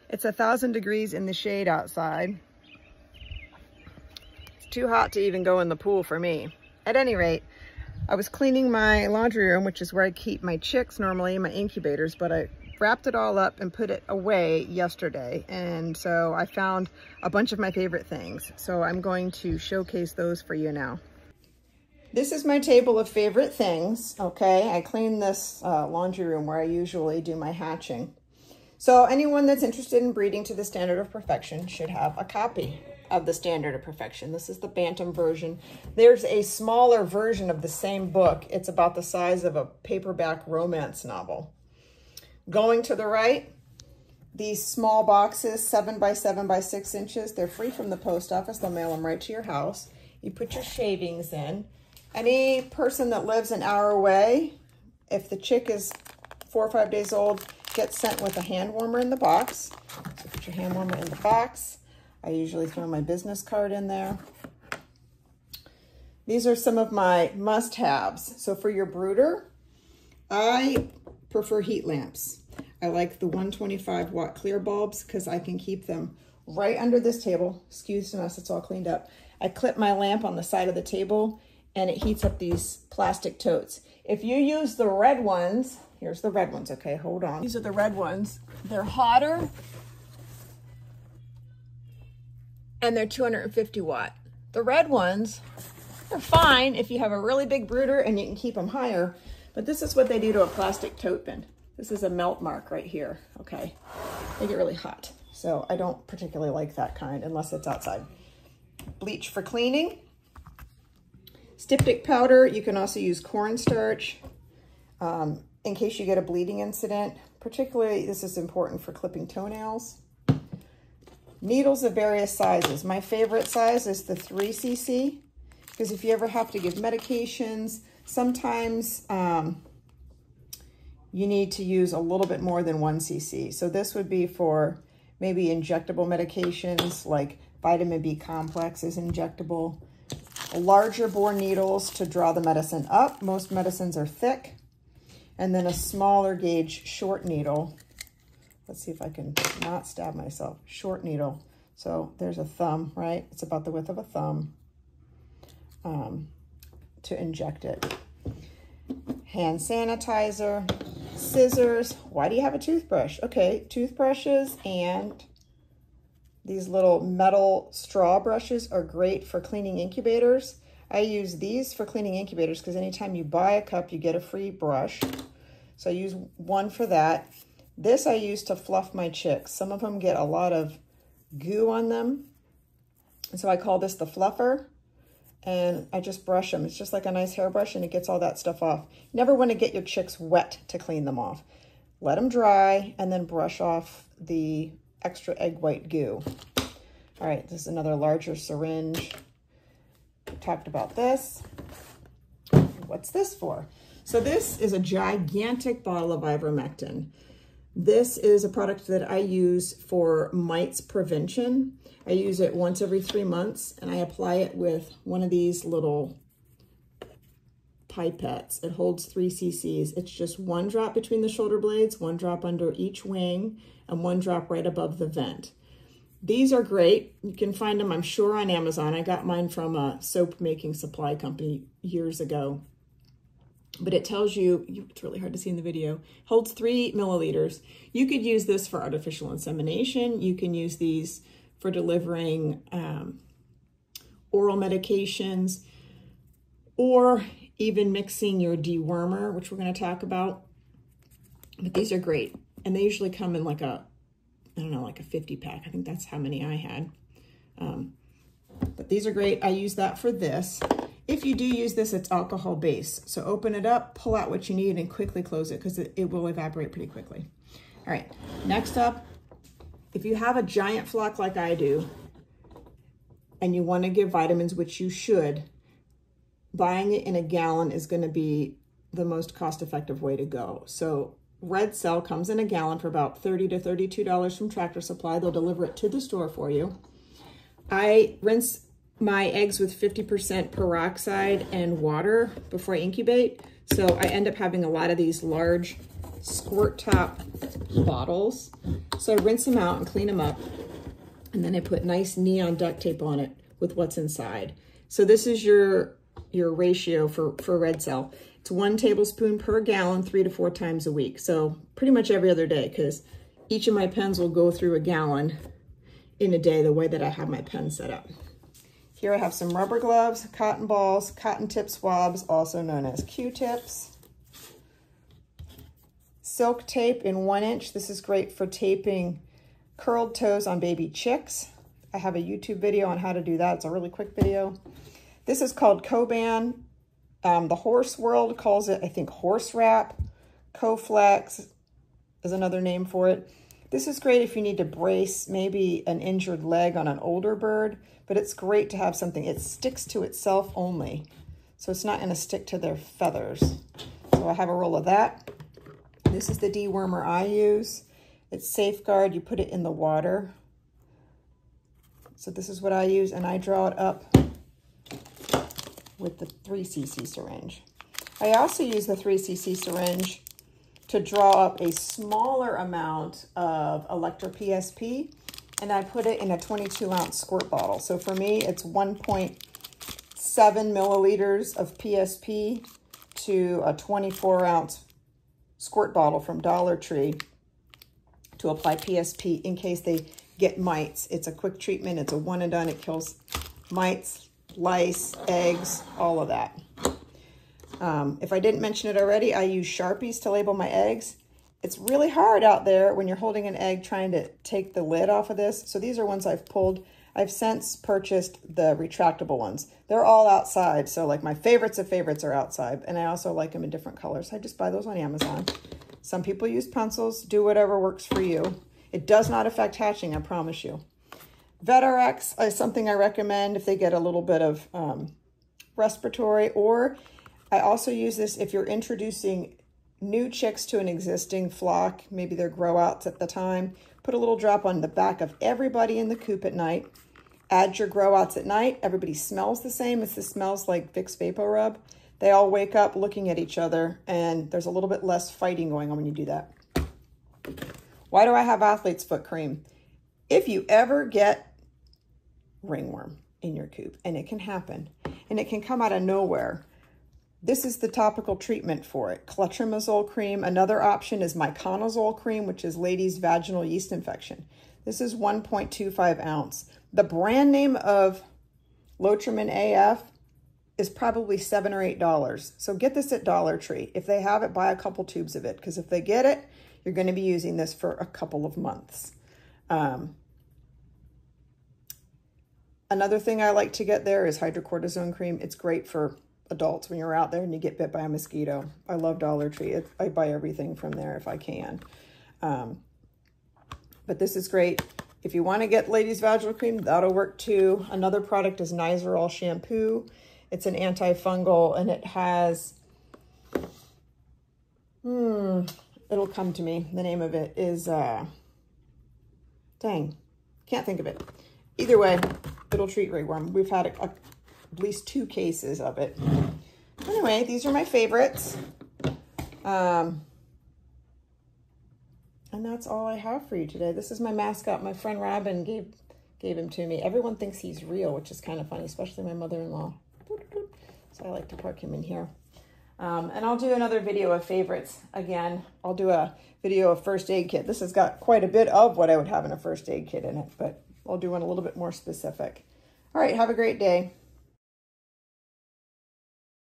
It's 1,000 degrees in the shade outside. It's too hot to even go in the pool for me. At any rate, I was cleaning my laundry room, which is where I keep my chicks normally, my incubators, but I wrapped it all up and put it away yesterday. And so I found a bunch of my favorite things. So I'm going to showcase those for you now. This is my table of favorite things, okay? I cleaned this laundry room where I usually do my hatching. So anyone that's interested in breeding to the standard of perfection should have a copy of the standard of perfection. This is the Bantam version. There's a smaller version of the same book. It's about the size of a paperback romance novel. Going to the right, these small boxes, 7 by 7 by 6 inches. They're free from the post office. They'll mail them right to your house. You put your shavings in. Any person that lives an hour away, if the chick is 4 or 5 days old, gets sent with a hand warmer in the box. So put your hand warmer in the box. I usually throw my business card in there. These are some of my must-haves. So for your brooder, I prefer heat lamps. I like the 125 watt clear bulbs because I can keep them right under this table. Excuse the mess, it's all cleaned up. I clip my lamp on the side of the table and it heats up these plastic totes. If you use the red ones, here's the red ones, okay, hold on. These are the red ones. They're hotter and they're 250 watt. The red ones, they're fine if you have a really big brooder and you can keep them higher, but this is what they do to a plastic tote bin. This is a melt mark right here, okay? They get really hot, so I don't particularly like that kind unless it's outside. Bleach for cleaning. Styptic powder, you can also use cornstarch in case you get a bleeding incident. Particularly, this is important for clipping toenails. Needles of various sizes. My favorite size is the 3cc, because if you ever have to give medications, sometimes you need to use a little bit more than 1cc. So this would be for maybe injectable medications, like vitamin B complex is injectable. Larger bore needles to draw the medicine up. Most medicines are thick. And then a smaller gauge short needle. Let's see if I can not stab myself. Short needle. So there's a thumb, right? It's about the width of a thumb to inject it. Hand sanitizer, scissors. Why do you have a toothbrush? Okay, toothbrushes and these little metal straw brushes are great for cleaning incubators. I use these for cleaning incubators because anytime you buy a cup, you get a free brush. So I use one for that. This I use to fluff my chicks. Some of them get a lot of goo on them. And so I call this the fluffer. And I just brush them. It's just like a nice hairbrush and it gets all that stuff off. You never want to get your chicks wet to clean them off. Let them dry and then brush off the extra egg white goo. All right, this is another larger syringe. We talked about this. What's this for? So this is a gigantic bottle of ivermectin. This is a product that I use for mites prevention. I use it once every 3 months and I apply it with one of these little pipettes. It holds 3 cc's. It's just 1 drop between the shoulder blades, 1 drop under each wing, and 1 drop right above the vent. These are great. You can find them, I'm sure, on Amazon. I got mine from a soap making supply company years ago. But it tells you, it's really hard to see in the video, holds 3 milliliters. You could use this for artificial insemination. You can use these for delivering oral medications, or even mixing your dewormer, which we're going to talk about. But these are great. And they usually come in like a, I don't know, like a 50 pack. I think that's how many I had. But these are great. I use that for this. If you do use this, it's alcohol based. So open it up, pull out what you need, and quickly close it because it will evaporate pretty quickly. All right, next up, if you have a giant flock like I do, and you want to give vitamins, which you should, buying it in a gallon is going to be the most cost-effective way to go. So Red Cell comes in a gallon for about $30 to $32 from Tractor Supply. They'll deliver it to the store for you. I rinse my eggs with 50% peroxide and water before I incubate. So I end up having a lot of these large squirt top bottles. So I rinse them out and clean them up, and then I put nice neon duct tape on it with what's inside. So this is your ratio for red cell. It's 1 tablespoon per gallon, 3 to 4 times a week. So pretty much every other day, because each of my pens will go through a gallon in a day the way that I have my pen set up. Here I have some rubber gloves, cotton balls, cotton tip swabs, also known as Q-tips. Silk tape in 1 inch. This is great for taping curled toes on baby chicks. I have a YouTube video on how to do that. It's a really quick video. This is called Coban. The horse world calls it, I think, horse wrap. Coflex is another name for it. This is great if you need to brace maybe an injured leg on an older bird, but it's great to have something. It sticks to itself only, so it's not going to stick to their feathers. So I have a roll of that. This is the dewormer I use. It's Safeguard. You put it in the water. So this is what I use, and I draw it up with the 3cc syringe. I also use the 3cc syringe to draw up a smaller amount of Electra PSP, and I put it in a 22-ounce squirt bottle. So for me, it's 1.7 milliliters of PSP to a 24-ounce squirt bottle from Dollar Tree to apply PSP in case they get mites. It's a quick treatment. It's a one and done. It kills mites, lice, eggs, all of that. If I didn't mention it already, I use Sharpies to label my eggs. It's really hard out there when you're holding an egg trying to take the lid off of this. So these are ones I've pulled. I've since purchased the retractable ones. They're all outside. So like my favorites of favorites are outside. And I also like them in different colors. I just buy those on Amazon. Some people use pencils. Do whatever works for you. It does not affect hatching, I promise you. VetRx is something I recommend if they get a little bit of respiratory, or I also use this if you're introducing new chicks to an existing flock, maybe they're grow outs at the time. Put a little drop on the back of everybody in the coop at night. Add your grow outs at night. Everybody smells the same. It smells like Vicks Vapor Rub. They all wake up looking at each other, and there's a little bit less fighting going on when you do that. Why do I have athlete's foot cream? If you ever get ringworm in your coop, and it can happen, and it can come out of nowhere, this is the topical treatment for it. Cletrimazole cream. Another option is miconazole cream, which is ladies' vaginal yeast infection. This is 1.25 ounce. The brand name of Lotrimin AF is probably $7 or $8. So get this at Dollar Tree. If they have it, buy a couple tubes of it, because if they get it, you're going to be using this for a couple of months. Another thing I like to get there is hydrocortisone cream. It's great for adults when you're out there and you get bit by a mosquito. I love Dollar Tree. I buy everything from there if I can. But this is great. If you want to get ladies' vaginal cream, that'll work too. Another product is Nizoral shampoo. It's an antifungal, and it has, it'll come to me. The name of it is, dang, can't think of it. Either way, it'll treat ringworm. We've had at least 2 cases of it. Anyway, these are my favorites. And that's all I have for you today. This is my mascot. My friend Robin gave him to me. Everyone thinks he's real, which is kind of funny, especially my mother-in-law. So I like to park him in here. And I'll do another video of favorites. Again, I'll do a video of first aid kit. This has got quite a bit of what I would have in a first aid kit in it, but I'll do one a little bit more specific. All right, have a great day.